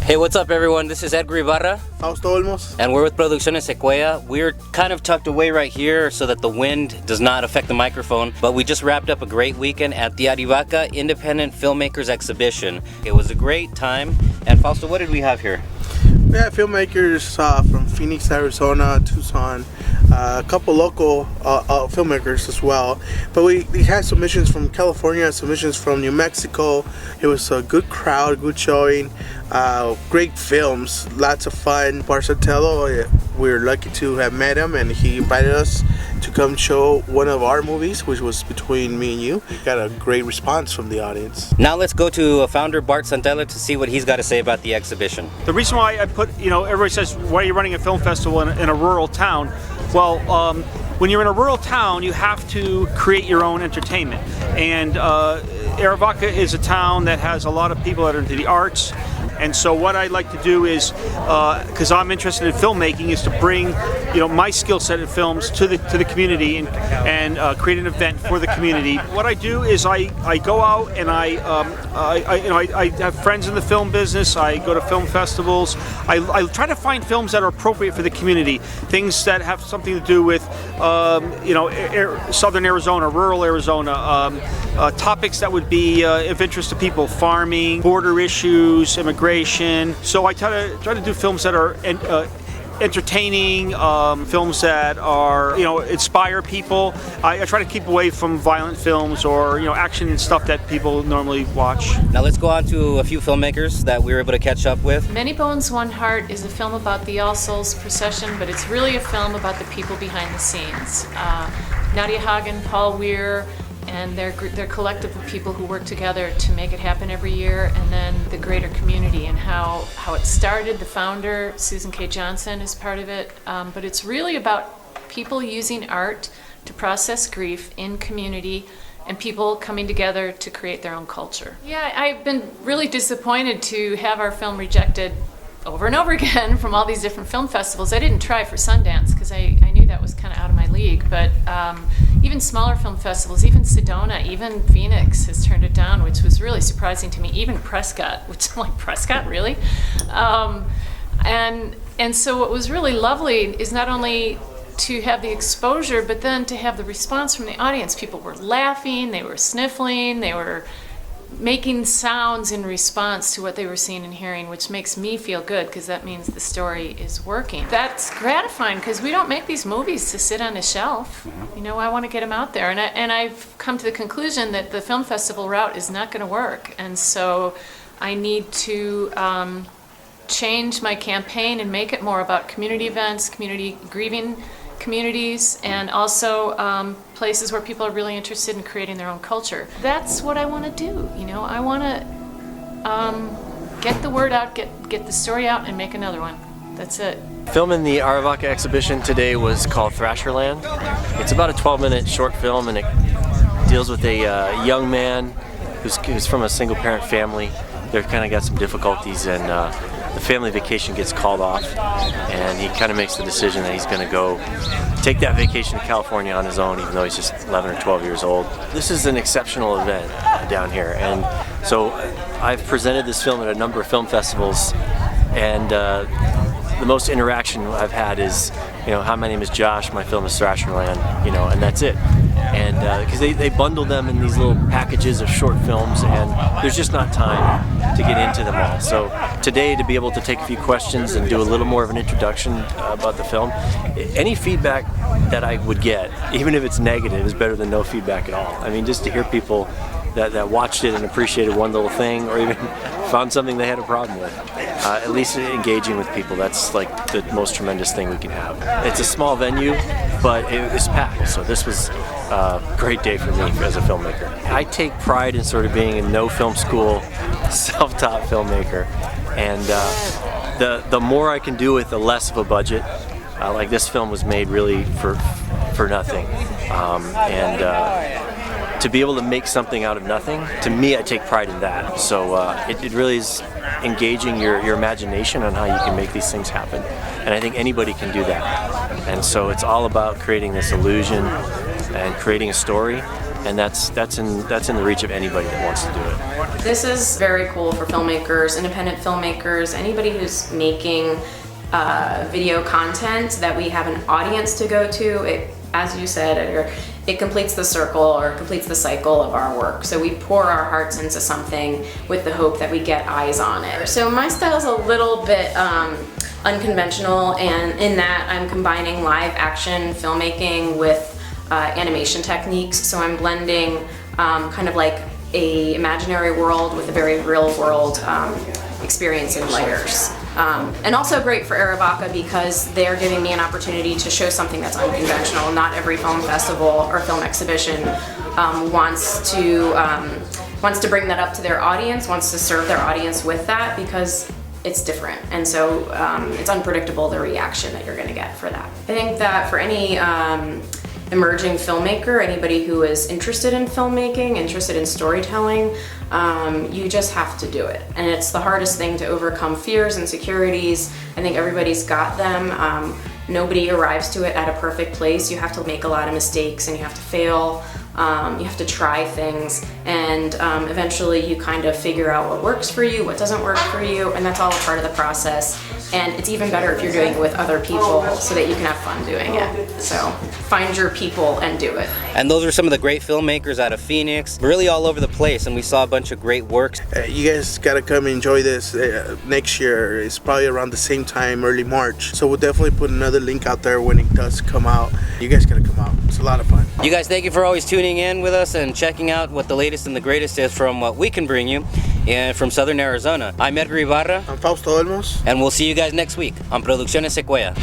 Hey, what's up everyone? This is Edgar Ibarra. Fausto Olmos. And we're with Producciones Sequoia. We're kind of tucked away right here so that the wind does not affect the microphone, but we just wrapped up a great weekend at the Arivaca Independent Filmmakers Exhibition. It was a great time. And Fausto, what did we have here? We had filmmakers from Phoenix, Arizona, Tucson, a couple local filmmakers as well. But we had submissions from California, submissions from New Mexico. It was a good crowd, good showing, great films, lots of fun. Barcatello, we're lucky to have met him, and he invited us to come show one of our movies, which was Between Me and You. We got a great response from the audience. Now let's go to founder Bart Santella to see what he's got to say about the exhibition. The reason why I put, everybody says, why are you running a film festival in a rural town? Well, when you're in a rural town, you have to create your own entertainment. And Arivaca is a town that has a lot of people that are into the arts. And so what I like to do is, because I'm interested in filmmaking, is to bring, my skill set in films to the community and create an event for the community. What I do is I go out and I have friends in the film business. I go to film festivals. I try to find films that are appropriate for the community, things that have something to do with, southern Arizona, rural Arizona, topics that would be of interest to people, farming, border issues, immigration. So I try to do films that are entertaining, films that are, inspire people. I try to keep away from violent films or, action and stuff that people normally watch. Now let's go on to a few filmmakers that we were able to catch up with. Many Bones, One Heart is a film about the All Souls procession, but it's really a film about the people behind the scenes. Nadia Hagen, Paul Weir, and their collective of people who work together to make it happen every year, and then the greater community and how it started. The founder, Susan K. Johnson, is part of it, but it's really about people using art to process grief in community and people coming together to create their own culture. Yeah, I've been really disappointed to have our film rejected over and over again from all these different film festivals. I didn't try for Sundance because I knew that was kind of out of my league, but even smaller film festivals, even Sedona, even Phoenix has turned it down, which was really surprising to me. Even Prescott, which I'm like, Prescott, really? And so what was really lovely is not only to have the exposure, but then to have the response from the audience. People were laughing, they were sniffling, they were making sounds in response to what they were seeing and hearing, which makes me feel good because that means the story is working. That's gratifying because we don't make these movies to sit on a shelf. I want to get them out there, and I've come to the conclusion that the film festival route is not going to work, and so I need to change my campaign and make it more about community events, community grieving communities, and also places where people are really interested in creating their own culture. That's what I want to do. I want to get the word out, get the story out, and make another one. That's it. Film in the Arivaca exhibition today was called Thrasherland. It's about a 12-minute short film, and it deals with a young man who's from a single-parent family. They've kind of got some difficulties, and the family vacation gets called off, and he kind of makes the decision that he's going to go take that vacation to California on his own, even though he's just 11 or 12 years old. This is an exceptional event down here, and so I've presented this film at a number of film festivals, and the most interaction I've had is, hi, my name is Josh, my film is Thrasherland, and that's it. And because they bundle them in these little packages of short films, and there's just not time to get into them all. So today, to be able to take a few questions and do a little more of an introduction about the film, any feedback that I would get, even if it's negative, is better than no feedback at all. I mean, just to hear people that watched it and appreciated one little thing, or even found something they had a problem with. At least engaging with people, that's like the most tremendous thing we can have. It's a small venue, but it was packed, so this was a great day for me as a filmmaker. I take pride in sort of being a no film school, self-taught filmmaker, and the more I can do with the less of a budget. Like this film was made really for nothing, and to be able to make something out of nothing, to me, I take pride in that. So it really is engaging your imagination on how you can make these things happen. And I think anybody can do that. And so it's all about creating this illusion and creating a story and that's in the reach of anybody that wants to do it. This is very cool for filmmakers, independent filmmakers, anybody who's making video content that we have an audience to go to. It, as you said, Edgar, it completes the circle or completes the cycle of our work. So we pour our hearts into something with the hope that we get eyes on it. So my style is a little bit unconventional, and in that I'm combining live action filmmaking with animation techniques. So I'm blending kind of like a imaginary world with a very real world experience in layers. And also great for Arivaca because they're giving me an opportunity to show something that's unconventional. Not every film festival or film exhibition wants to bring that up to their audience, wants to serve their audience with that because it's different. And so it's unpredictable the reaction that you're going to get for that. I think that for any emerging filmmaker, anybody who is interested in filmmaking, interested in storytelling, you just have to do it. And it's the hardest thing to overcome fears and insecurities. I think everybody's got them. Nobody arrives to it at a perfect place. You have to make a lot of mistakes and you have to fail. You have to try things, and eventually you kind of figure out what works for you, what doesn't work for you, and that's all a part of the process. And it's even better if you're doing it with other people so that you can have fun doing it. So find your people and do it. And those are some of the great filmmakers out of Phoenix, really all over the place, and we saw a bunch of great works. You guys gotta come and enjoy this next year. It's probably around the same time, early March. So we'll definitely put another link out there when it does come out. You guys gotta come out. It's a lot of fun. You guys, thank you for always tuning in with us and checking out what the latest and the greatest is from what we can bring you and from Southern Arizona. I'm Edgar Ibarra. I'm Fausto Olmos. And we'll see you guys next week on Producciones Sequoia.